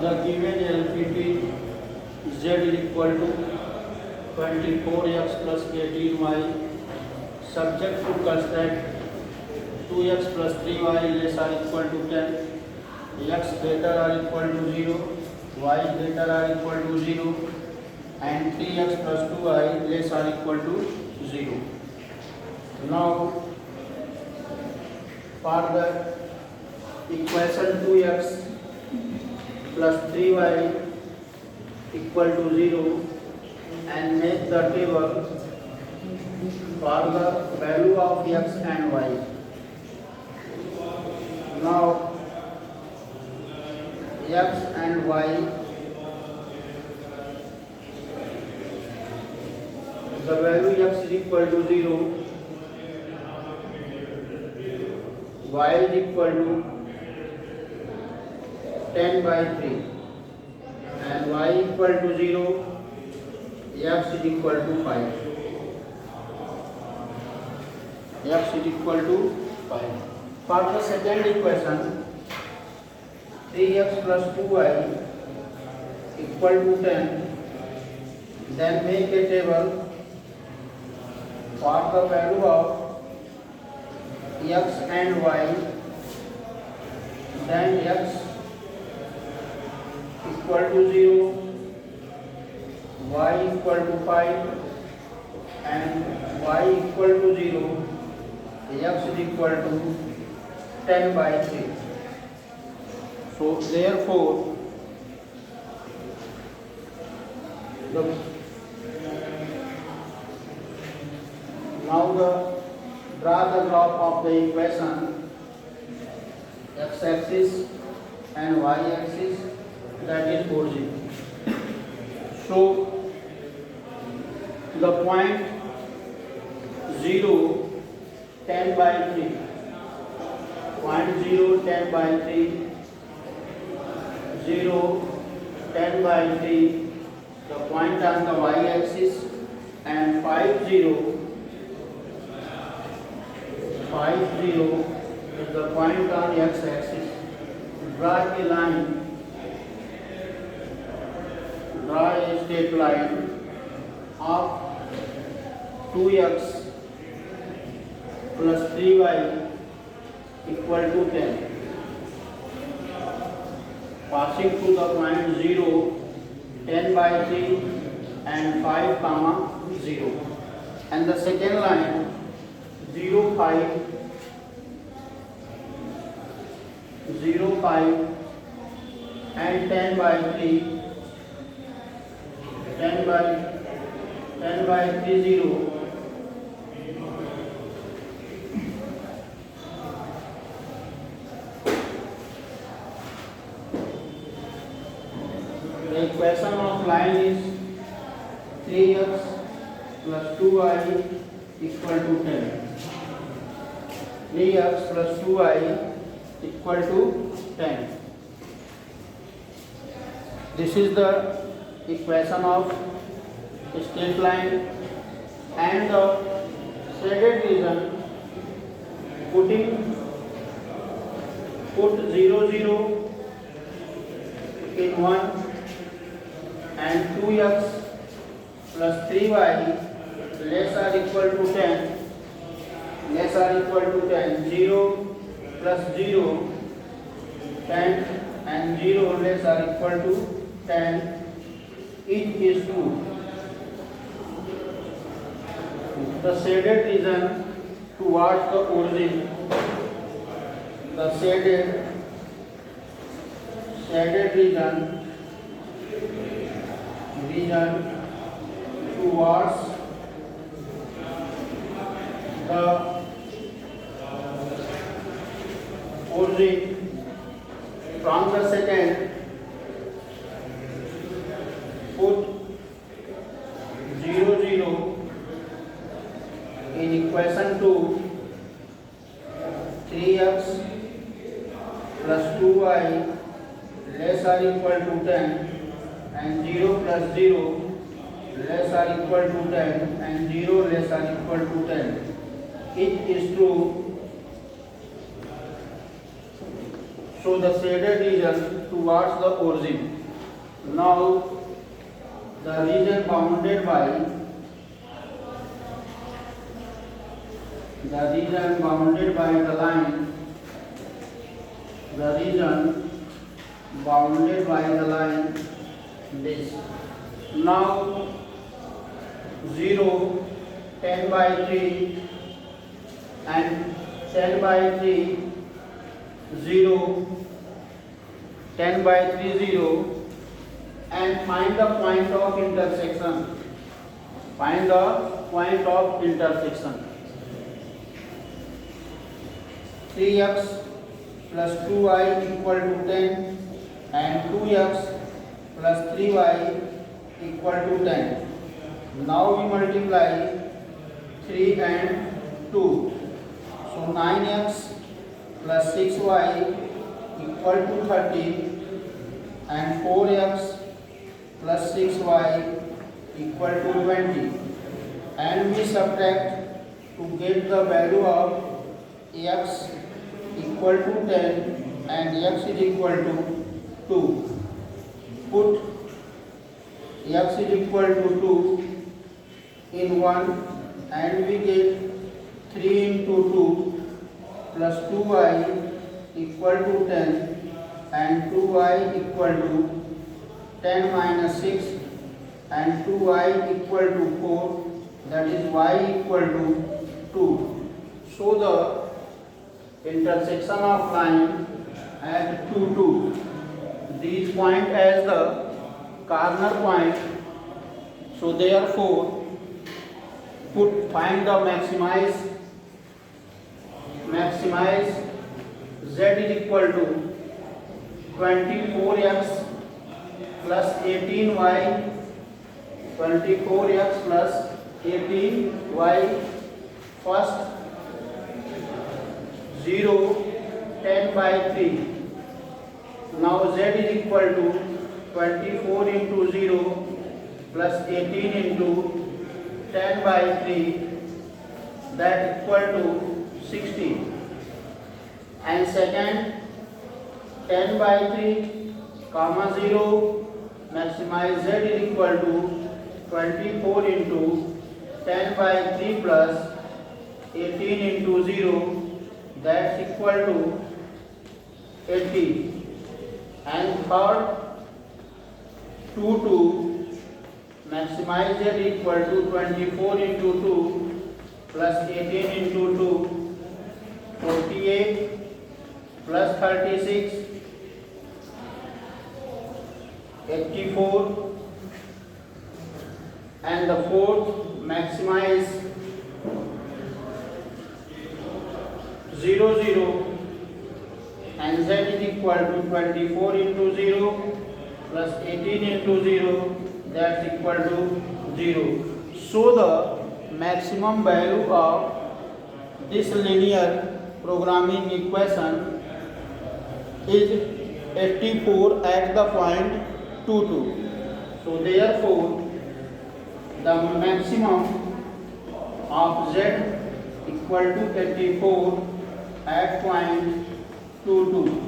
The given LPT Z is equal to 24x plus 18y, subject to constraint 2x plus 3y less or equal to 10, x greater or equal to 0, y greater or equal to 0, and 3x plus 2y less or equal to 0. Now, for the equation 2x plus 3y equal to 0 and make the table for the value of x and y. Now x and y, the value x is equal to 0, y is equal to 10 by 3 and y equal to 0, x is equal to 5. X is equal to 5. For the second equation, 3x plus 2y equal to 10, then make a table for the value of x and y, then x equal to 0, y equal to 5 and y equal to 0, x is equal to 10 by 3. So therefore, draw the graph of the equation x-axis and y-axis, that is origin. So the point 0, 10 by 3, point 0, 10 by 3, 0, 10 by 3, the point on the y-axis, and 5, 0, 5, 0 is the point on x-axis. Draw a line, draw a straight line of 2x plus 3y equal to 10, passing to the point 0, 10 by 3 and 5 comma 0, and the second line 0, 5, 0, 5 and 10 by 3, 10 by 3, 0. The equation of line is 3x plus 2y equal to 10. 3x plus 2y equal to 10. This is the equation of a straight line, and the shaded region, put 0, 0 in 1 and 2x plus 3y less or equal to 10, less or equal to 10, 0 plus 0, 10 and 0 less or equal to 10, it is true. The shaded region towards the origin, the shaded region towards the origin from the second, put 0, 0 in equation 2, 3x plus 2y less or equal to 10 and 0 plus 0 less or equal to 10 and 0 less or equal to 10. It is true. So the shaded region towards the origin. Now the region bounded by the line, this. Now 0, 10 by 3 and 10 by 3, 0, 10 by 3, 0, and find the point of intersection. Find the point of intersection. 3x plus 2y equal to 10 and 2x plus 3y equal to 10. Now we multiply 3 and 2. So 9x plus 6y equal to 30 and 4x plus 6y equal to 20. And we subtract to get the value of x equal to 10 and x is equal to 2. Put x is equal to 2 in 1 and we get 3 into 2 plus 2y equal to 10 and 2y equal to 10 minus 6 and 2y equal to 4, that is y equal to 2. So the intersection of line at 2, 2. These point as the corner point. So therefore find the maximize z is equal to 24x plus 18y, 24x plus 18y, first 0, 10 by 3. Now z is equal to 24 into 0 plus 18 into 10 by 3, that equal to 60. And second 10 by 3 comma 0, maximize z is equal to 24 into 10 by 3 plus 18 into 0, that's equal to 80. And third 2, 2, maximize z equal to 24 into 2 plus 18 into 2, 48 plus 36, 84. And the fourth maximize 0, 0 and z is equal to 24 into 0 plus 18 into 0, that's equal to 0. So the maximum value of this linear programming equation is 84 at the point 2, 2. So therefore the maximum of z equal to 84 at point 2, 2.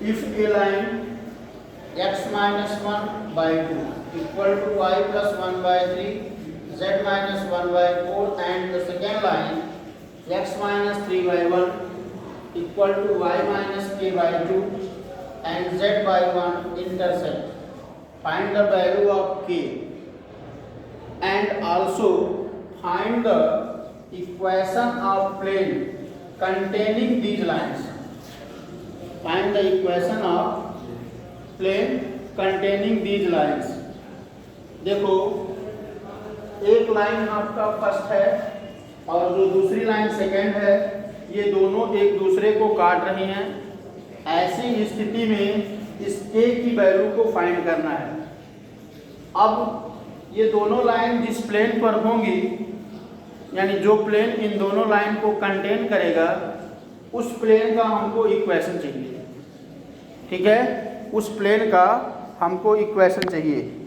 If a line x minus 1 by 2 equal to y plus 1 by 3, z minus 1 by 4, and the second line x minus 3 by 1 equal to y minus k by 2 and z by 1 intersect, find the value of k and also find the equation of plane containing these lines. Find the equation of plane containing these lines. देखो एक line आपका first है और जो दूसरी line second है, ये दोनों एक दूसरे को काट रही हैं। ऐसी स्थिति में इस k की वैल्यू को फाइंड करना है। अब ये दोनों लाइन जिस प्लेन पर होंगी, यानी जो प्लेन इन दोनों लाइन को कंटेन करेगा, उस प्लेन का हमको इक्वेशन चाहिए। ठीक है, उस प्लेन का हमको इक्वेशन चाहिए।